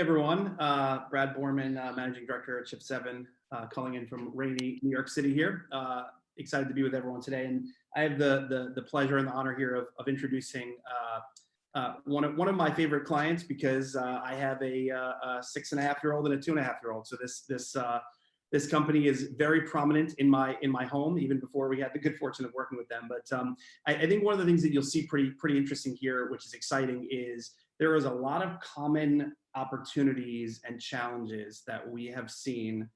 Everyone. Brad Borman, Managing Director at Chip 7, calling in from rainy New York City here. Excited to be with everyone today. And I have the pleasure and the honor here of introducing one of my favorite clients, because I have a 6.5-year-old and a 2.5-year-old. So this company is very prominent in my home, even before we had the good fortune of working with them. But I think one of the things that you'll see pretty interesting here, which is exciting, is there is a lot of common opportunities and challenges that we have seen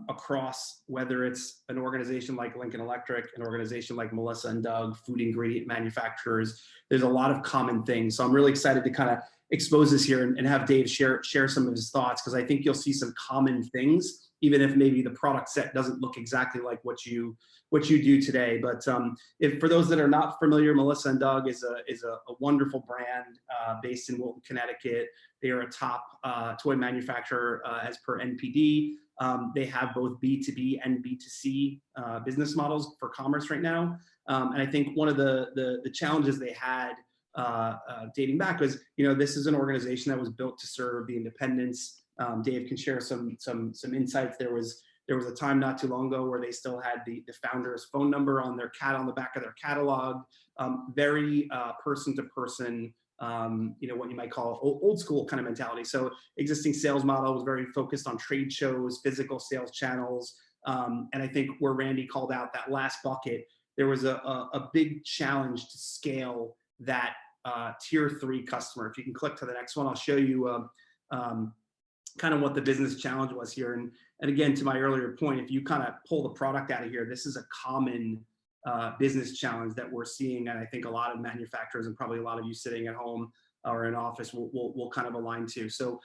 across, whether it's an organization like Lincoln Electric, an organization like Melissa and Doug, food ingredient manufacturers. There's a lot of common things. So I'm really excited to kind of expose this here and have Dave share some of his thoughts, because I think you'll see some common things, even if maybe the product set doesn't look exactly like what you do today. But if for those that are not familiar, Melissa and Doug is a wonderful brand based in Wilton, Connecticut. They are a top toy manufacturer as per NPD. They have both B2B and B2C business models for commerce right now. And I think one of the challenges they had dating back was, this is an organization that was built to serve the independents. Dave can share some insights. There was a time not too long ago where they still had the founder's phone number on the back of their catalog. Very person to person, what you might call old school kind of mentality. So existing sales model was very focused on trade shows, physical sales channels. And I think where Randy called out that last bucket, there was a big challenge to scale that tier 3 customer. If you can click to the next one, I'll show you kind of what the business challenge was here. And again, to my earlier point, if you kind of pull the product out of here, this is a common business challenge that we're seeing. And I think a lot of manufacturers, and probably a lot of you sitting at home or in office, will kind of align to. So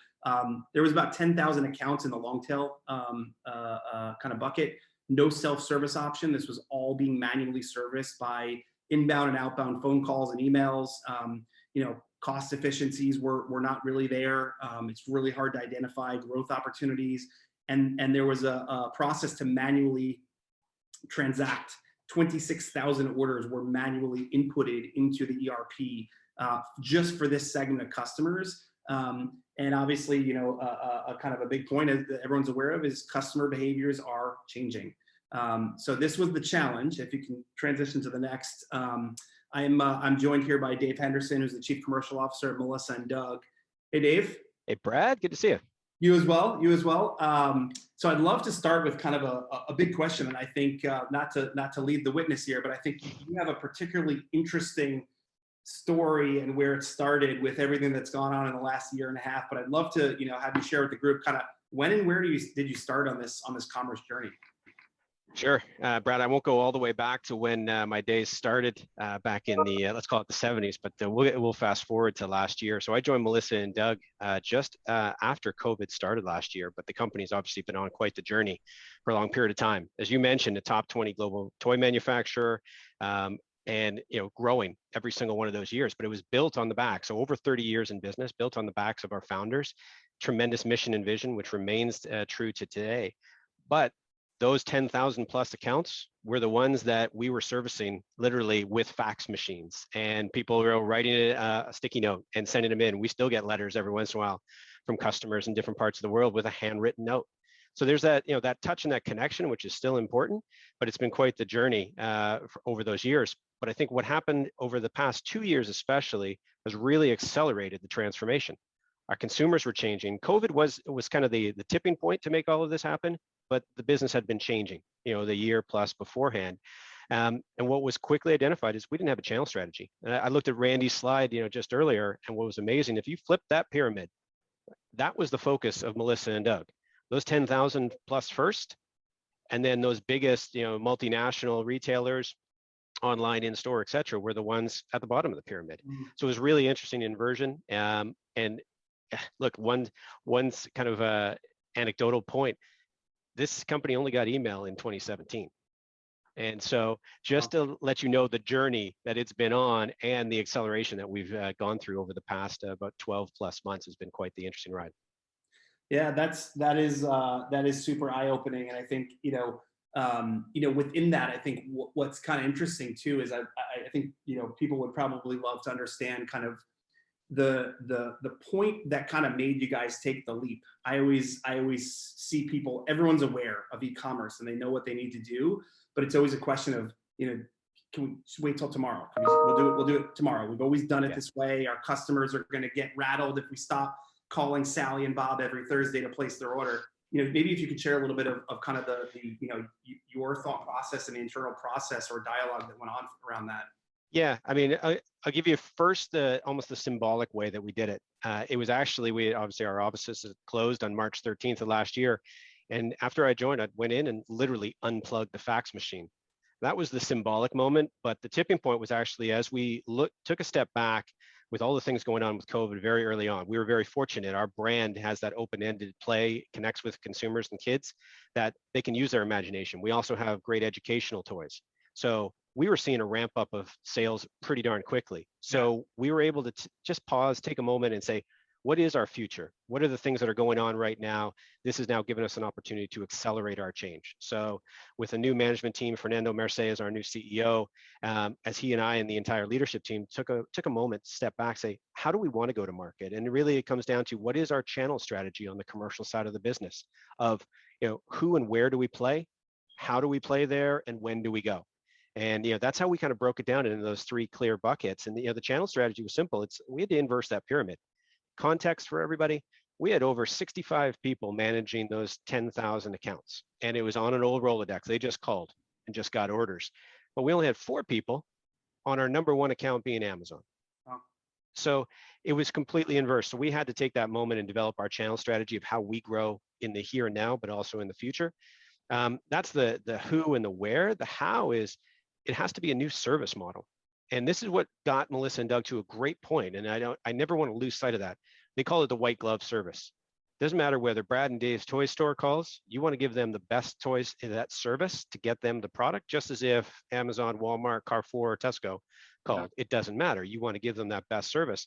there was about 10,000 accounts in the long tail kind of bucket. No self-service option. This was all being manually serviced by inbound and outbound phone calls and emails. Cost efficiencies were not really there. It's really hard to identify growth opportunities. And there was a process to manually transact. 26,000 orders were manually inputted into the ERP just for this segment of customers. And obviously, a kind of a big point that everyone's aware of is customer behaviors are changing. So this was the challenge. If you can transition to the next. I'm joined here by Dave Henderson, who's the Chief Commercial Officer at Melissa and Doug. Hey, Dave. Hey, Brad. Good to see you. You as well. So I'd love to start with kind of a big question, and I think not to lead the witness here, but I think you have a particularly interesting story and where it started with everything that's gone on in the last year and a half. But I'd love to have you share with the group kind of when and where did you start on this commerce journey? Sure, Brad, I won't go all the way back to when my days started back in the, let's call it the 70s, but we'll fast forward to last year. So I joined Melissa and Doug just after COVID started last year, but the company's obviously been on quite the journey for a long period of time. As you mentioned, a top 20 global toy manufacturer, and growing every single one of those years, but it was built on the back. So over 30 years in business, built on the backs of our founders, tremendous mission and vision, which remains true to today. But those 10,000 plus accounts were the ones that we were servicing literally with fax machines, and people were writing a sticky note and sending them in. We still get letters every once in a while from customers in different parts of the world with a handwritten note. So there's that, that touch and that connection, which is still important, but it's been quite the journey over those years. But I think what happened over the past 2 years, especially, has really accelerated the transformation. Our consumers were changing. COVID was kind of the tipping point to make all of this happen, but the business had been changing, the year plus beforehand. And what was quickly identified is we didn't have a channel strategy. And I looked at Randy's slide, just earlier, and what was amazing, if you flip that pyramid, that was the focus of Melissa and Doug. Those 10,000 plus first, and then those biggest, multinational retailers, online, in store, et cetera, were the ones at the bottom of the pyramid. So it was really interesting inversion. And look, one's kind of a anecdotal point. This company only got email in 2017. And so just to let you know the journey that it's been on and the acceleration that we've gone through over the past about 12 plus months has been quite the interesting ride. Yeah, that is super eye-opening. And I think, within that, I think what's kind of interesting too is I think, people would probably love to understand kind of the point that kind of made you guys take the leap. I always see people, everyone's aware of e-commerce and they know what they need to do, but it's always a question of, can we wait till tomorrow? We'll do it tomorrow. We've always done it this way. Our customers are going to get rattled if we stop calling Sally and Bob every Thursday to place their order. Maybe if you could share a little bit of kind of the your thought process and the internal process or dialogue that went on around that. Yeah, I mean, I'll give you first almost the symbolic way that we did it. It was actually, obviously our offices closed on March 13th of last year. And after I joined, I went in and literally unplugged the fax machine. That was the symbolic moment, but the tipping point was actually as we took a step back with all the things going on with COVID very early on. We were very fortunate. Our brand has that open-ended play, connects with consumers and kids that they can use their imagination. We also have great educational toys. So we were seeing a ramp up of sales pretty darn quickly. So we were able to just pause, take a moment and say, what is our future? What are the things that are going on right now? This has now given us an opportunity to accelerate our change. So with a new management team, Fernando Merce is our new CEO, as he and I and the entire leadership team took a moment to step back, say, how do we want to go to market? And really it comes down to what is our channel strategy on the commercial side of the business of, who and where do we play? How do we play there? And when do we go? And that's how we kind of broke it down into those three clear buckets. And the channel strategy was simple. We had to inverse that pyramid. Context for everybody, we had over 65 people managing those 10,000 accounts. And it was on an old Rolodex. They just called and just got orders. But we only had 4 people on our number one account being Amazon. Wow. So it was completely inverse. So we had to take that moment and develop our channel strategy of how we grow in the here and now, but also in the future. That's the who and the where. The how is it has to be a new service model. And this is what got Melissa and Doug to a great point. And I never want to lose sight of that. They call it the white glove service. Doesn't matter whether Brad and Dave's toy store calls, you want to give them the best toys in that service to get them the product, just as if Amazon, Walmart, Carrefour, or Tesco called. It doesn't matter. You want to give them that best service,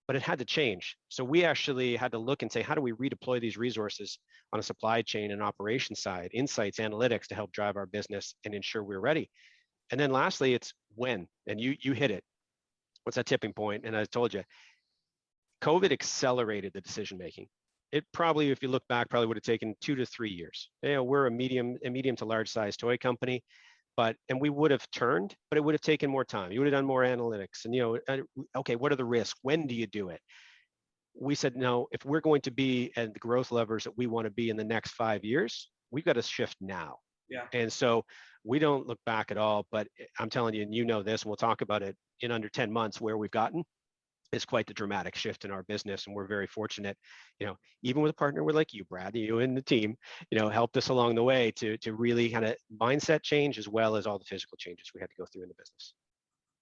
but it had to change. So we actually had to look and say, how do we redeploy these resources on a supply chain and operation side, insights, analytics to help drive our business and ensure we're ready. And then lastly, it's when, and you hit it. What's that tipping point? And I told you, COVID accelerated the decision-making. It probably, if you look back, probably would have taken 2 to 3 years. We're a medium to large size toy company, and we would have turned, but it would have taken more time. You would have done more analytics and, okay, what are the risks? When do you do it? We said, no, if we're going to be at the growth levers that we want to be in the next 5 years, we've got to shift now. Yeah. And so we don't look back at all, but I'm telling you, and you know this, and we'll talk about it in under 10 months where we've gotten. It's quite the dramatic shift in our business. And we're very fortunate, even with a partner with like you, Brad, you and the team, helped us along the way to really kind of mindset change as well as all the physical changes we had to go through in the business.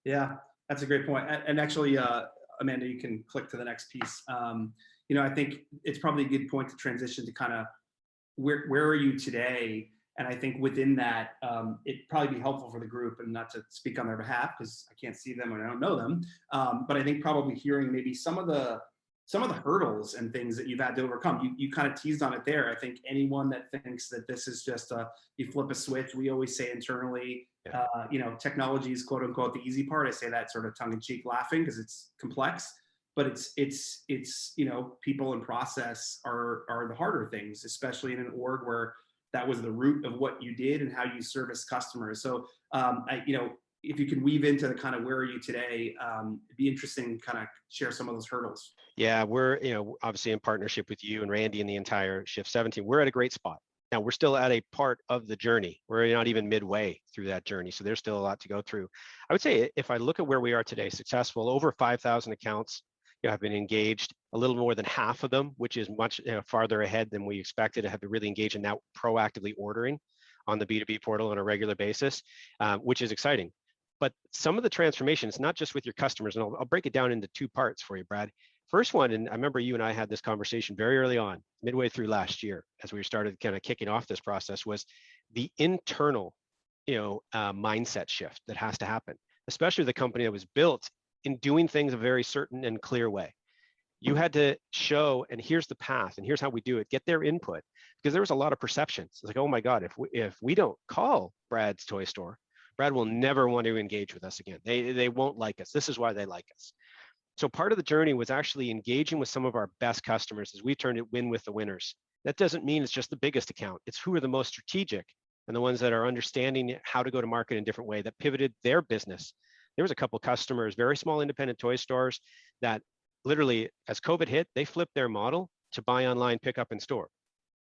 Yeah, that's a great point. And actually, Amanda, you can click to the next piece. I think it's probably a good point to transition to kind of where are you today? And I think within that, it'd probably be helpful for the group, and not to speak on their behalf because I can't see them and I don't know them. But I think probably hearing maybe some of the hurdles and things that you've had to overcome. You kind of teased on it there. I think anyone that thinks that this is just you flip a switch, we always say internally, technology is quote unquote the easy part. I say that sort of tongue in cheek laughing because it's complex, but it's people and process are the harder things, especially in an org where that was the root of what you did and how you service customers. So, if you could weave into the kind of where are you today, it'd be interesting to kind of share some of those hurdles. Yeah, we're, obviously in partnership with you and Randy and the entire Shift 17, we're at a great spot. Now we're still at a part of the journey. We're not even midway through that journey. So there's still a lot to go through. I would say if I look at where we are today, successful, over 5,000 accounts, have been engaged, a little more than half of them, which is much farther ahead than we expected, to have been really engaged in now proactively ordering on the B2B portal on a regular basis, which is exciting. But some of the transformation is not just with your customers, and I'll break it down into 2 parts for you, Brad. First one, and I remember you and I had this conversation very early on, midway through last year, as we started kind of kicking off this process, was the internal, mindset shift that has to happen, especially the company that was built in doing things a very certain and clear way. You had to show, and here's the path, and here's how we do it, get their input, because there was a lot of perceptions. It's like, oh my God, if we don't call Brad's toy store, Brad will never want to engage with us again. They won't like us. This is why they like us. So part of the journey was actually engaging with some of our best customers as we turned it win with the winners. That doesn't mean it's just the biggest account. It's who are the most strategic and the ones that are understanding how to go to market in a different way, that pivoted their business. There was a couple customers, very small independent toy stores, that literally, as COVID hit, they flipped their model to buy online, pick up in store.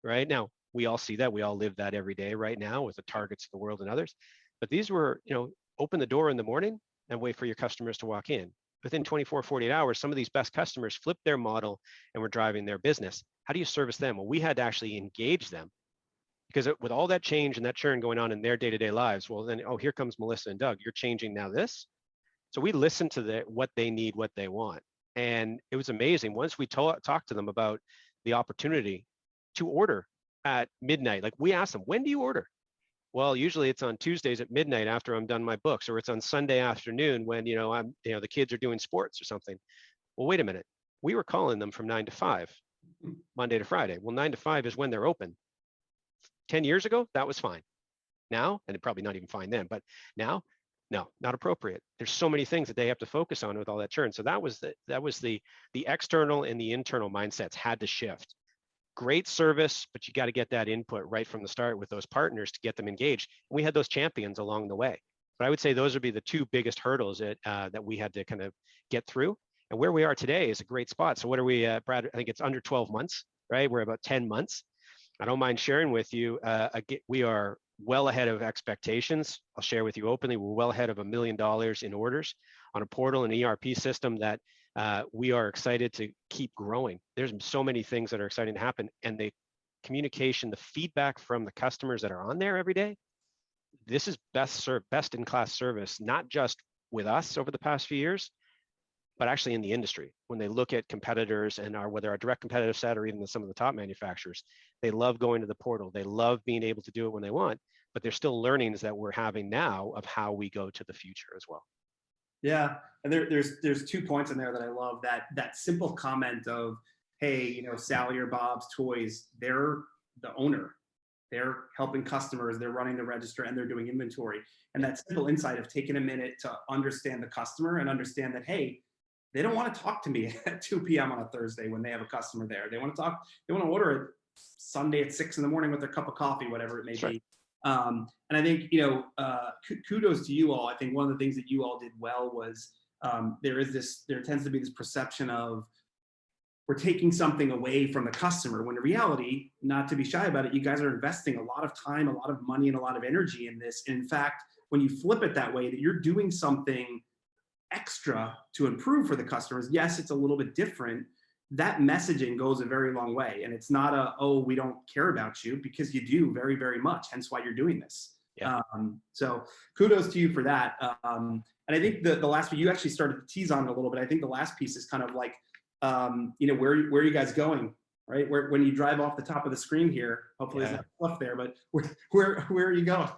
Right now, we all see that. We all live that every day right now with the Targets of the world and others. But these were, open the door in the morning and wait for your customers to walk in. Within 24, 48 hours, some of these best customers flipped their model and were driving their business. How do you service them? Well, we had to actually engage them, because with all that change and that churn going on in their day-to-day lives, well, then, here comes Melissa and Doug. You're changing now this. So we listened to what they need, what they want. And it was amazing. Once we talked to them about the opportunity to order at midnight, like we asked them, when do you order? Well, usually it's on Tuesdays at midnight after I'm done my books, or it's on Sunday afternoon when, the kids are doing sports or something. Well, wait a minute. We were calling them from 9 to 5, Monday to Friday. Well, 9 to 5 is when they're open. 10 years ago, that was fine. Now, and probably not even fine then, but now, no, not appropriate. There's so many things that they have to focus on with all that churn. So that was the external and the internal mindsets had to shift. Great service, but you got to get that input right from the start with those partners to get them engaged. And we had those champions along the way. But I would say those would be the two biggest hurdles that we had to kind of get through. And where we are today is a great spot. So what are we, Brad? I think it's under 12 months, right? We're about 10 months. I don't mind sharing with you, we are well ahead of expectations. I'll share with you openly, we're well ahead of $1 million in orders on a portal and ERP system that we are excited to keep growing. There's so many things that are exciting to happen, and the communication, the feedback from the customers that are on there every day, this is best in class service, not just with us over the past few years, but actually in the industry. When they look at competitors and whether our direct competitive set or even some of the top manufacturers, they love going to the portal. They love being able to do it when they want, but there's still learnings that we're having now of how we go to the future as well. Yeah, and there's 2 points in there that I love. That simple comment of, hey, Sally or Bob's Toys, they're the owner, they're helping customers, they're running the register, and they're doing inventory. And that simple insight of taking a minute to understand the customer and understand that, hey, they don't want to talk to me at 2 p.m. on a Thursday when they have a customer there. They want to order it Sunday at 6 in the morning with their cup of coffee, whatever it may be. And I think, kudos to you all. I think one of the things that you all did well was there tends to be this perception of we're taking something away from the customer, when in reality, not to be shy about it, you guys are investing a lot of time, a lot of money, and a lot of energy in this. And in fact, when you flip it that way, that you're doing something extra to improve for the customers, yes, it's a little bit different. That messaging goes a very long way. And it's not we don't care about you, because you do very, very much, hence why you're doing this. Yeah. So kudos to you for that. And I think the last bit, you actually started to tease on it a little bit. I think the last piece is kind of like, where are you guys going, right? When you drive off the top of the screen here, hopefully there's not fluff there, but where are you going?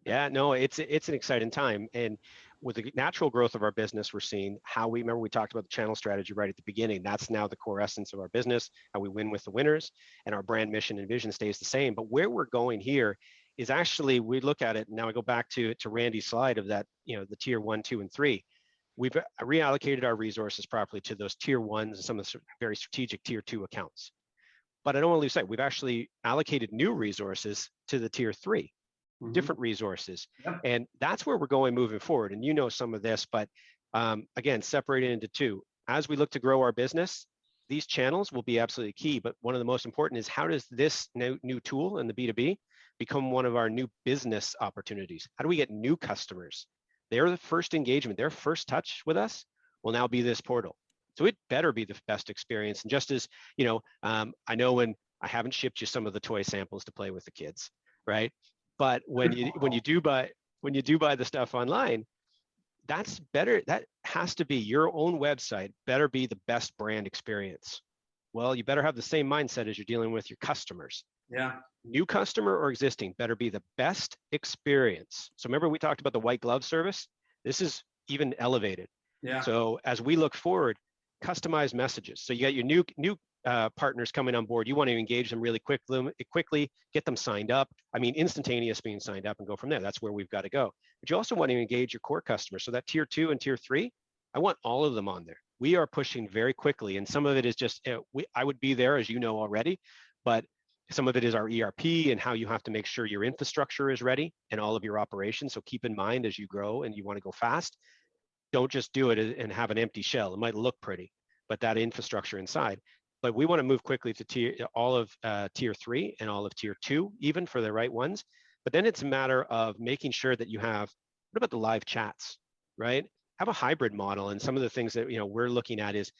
Yeah, no, it's an exciting time. And with the natural growth of our business, we're seeing how we talked about the channel strategy right at the beginning. That's now the core essence of our business, how we win with the winners, and our brand mission and vision stays the same. But where we're going here is actually, we look at it, now I go back to Randy's slide of that, the tier 1, 2, and 3. We've reallocated our resources properly to those tier 1s and some of the very strategic tier 2 accounts. But I don't want to lose sight, we've actually allocated new resources to the tier 3. Different resources. Yep. And that's where we're going moving forward. And some of this, but again, separated into 2. As we look to grow our business, these channels will be absolutely key. But one of the most important is, how does this new tool in the B2B become one of our new business opportunities? How do we get new customers? They're the first engagement, their first touch with us will now be this portal. So it better be the best experience. And just as, I know when I haven't shipped you some of the toy samples to play with the kids, right? But when you do buy the stuff online, that's better. That has to be your own website. Better be the best brand experience. Well, you better have the same mindset as you're dealing with your customers. Yeah. New customer or existing, better be the best experience. So remember, we talked about the white glove service. This is even elevated. Yeah. So as we look forward, customize messages. So you got your new partners coming on board. You want to engage them really quickly, get them signed up. I mean, instantaneous being signed up and go from there. That's where we've got to go. But you also want to engage your core customers. So that tier 2 and tier 3, I want all of them on there. we are pushing very quickly. And some of it is just, I would be there, as you know already, but some of it is our ERP and how you have to make sure your infrastructure is ready and all of your operations. So keep in mind as you grow and you want to go fast, don't just do it and have an empty shell. It might look pretty, but that infrastructure inside. But we want to move quickly to all of tier 3 and all of tier 2, even for the right ones. But then it's a matter of making sure that you have, what about the live chats, right? Have a hybrid model. And some of the things that we're looking at is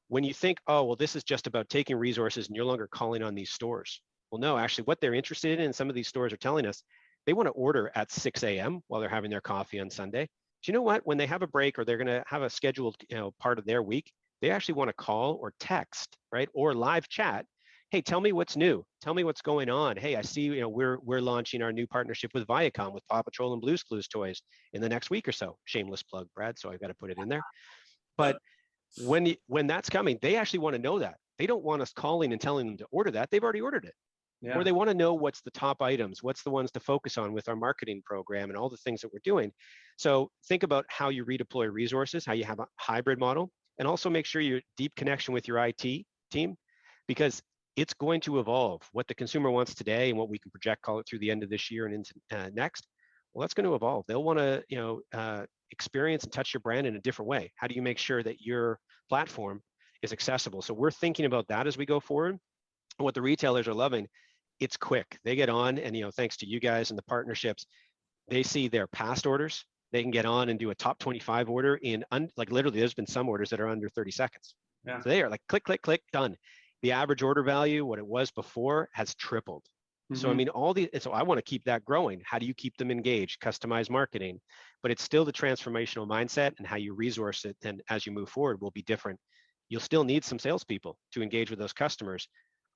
when you think, oh, well, this is just about taking resources and you're no longer calling on these stores. Well, no, actually what they're interested in, some of these stores are telling us, they want to order at 6 a.m. while they're having their coffee on Sunday. Do you know what? When they have a break or they're going to have a scheduled part of their week, they actually want to call or text, right? Or live chat. Hey, tell me what's new. Tell me what's going on. Hey, I see we're launching our new partnership with Viacom with Paw Patrol and Blue's Clues toys in the next week or so. Shameless plug, Brad. So I've got to put it in there. But when that's coming, they actually want to know that. They don't want us calling and telling them to order that. They've already ordered it. Yeah. Or they want to know what's the top items, what's the ones to focus on with our marketing program and all the things that we're doing. So think about how you redeploy resources, how you have a hybrid model, and also make sure you're deep connection with your IT team, because it's going to evolve. What the consumer wants today and what we can project, call it through the end of this year and into next, well, that's going to evolve. They'll want to experience and touch your brand in a different way. How do you make sure that your platform is accessible? So we're thinking about that as we go forward. And what the retailers are loving, it's quick. They get on and, thanks to you guys and the partnerships, they see their past orders. They can get on and do a top 25 order in, like literally, there's been some orders that are under 30 seconds. Yeah. So they are like click, click, click, done. The average order value, what it was before, has tripled. Mm-hmm. So, I mean, so I want to keep that growing. How do you keep them engaged? Customized marketing, but it's still the transformational mindset, and how you resource it. And as you move forward will be different. You'll still need some salespeople to engage with those customers.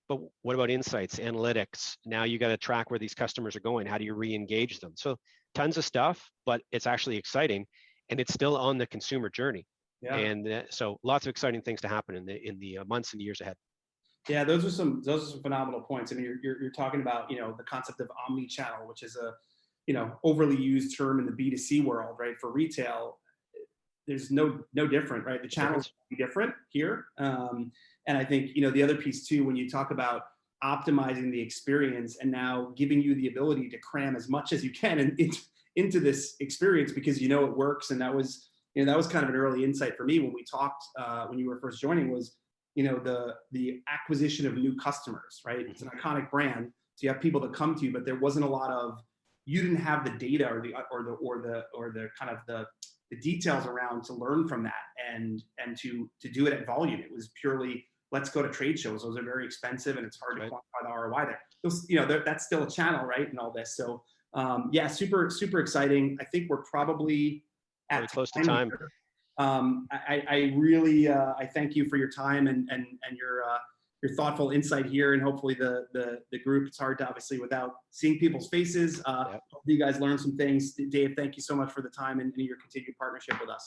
But what about insights, analytics? Now you got to track where these customers are going. How do you re-engage them? So tons of stuff, but it's actually exciting, and it's still on the consumer journey. Yeah. And so lots of exciting things to happen in the months and years ahead. Yeah, those are some phenomenal points. I mean, you're talking about the concept of omni-channel, which is a overly used term in the B2C world, right? For retail, there's no different, right? The channels be different here. And I think, the other piece too, when you talk about optimizing the experience and now giving you the ability to cram as much as you can into this experience because it works. And that was kind of an early insight for me when we talked, when you were first joining, was, the acquisition of new customers, right? It's an iconic brand. So you have people that come to you, but there wasn't a lot of, you didn't have the data or the kind of the details around to learn from that and to do it at volume. It was purely, let's go to trade shows. Those are very expensive and it's hard to quantify the ROI there. Those, that's still a channel, right? And all this. So yeah, super, super exciting. I think we're probably at close to time. I really, I thank you for your time and your thoughtful insight here, and hopefully the group, it's hard to obviously without seeing people's faces. Yep. Hope you guys learned some things. Dave, thank you so much for the time and your continued partnership with us.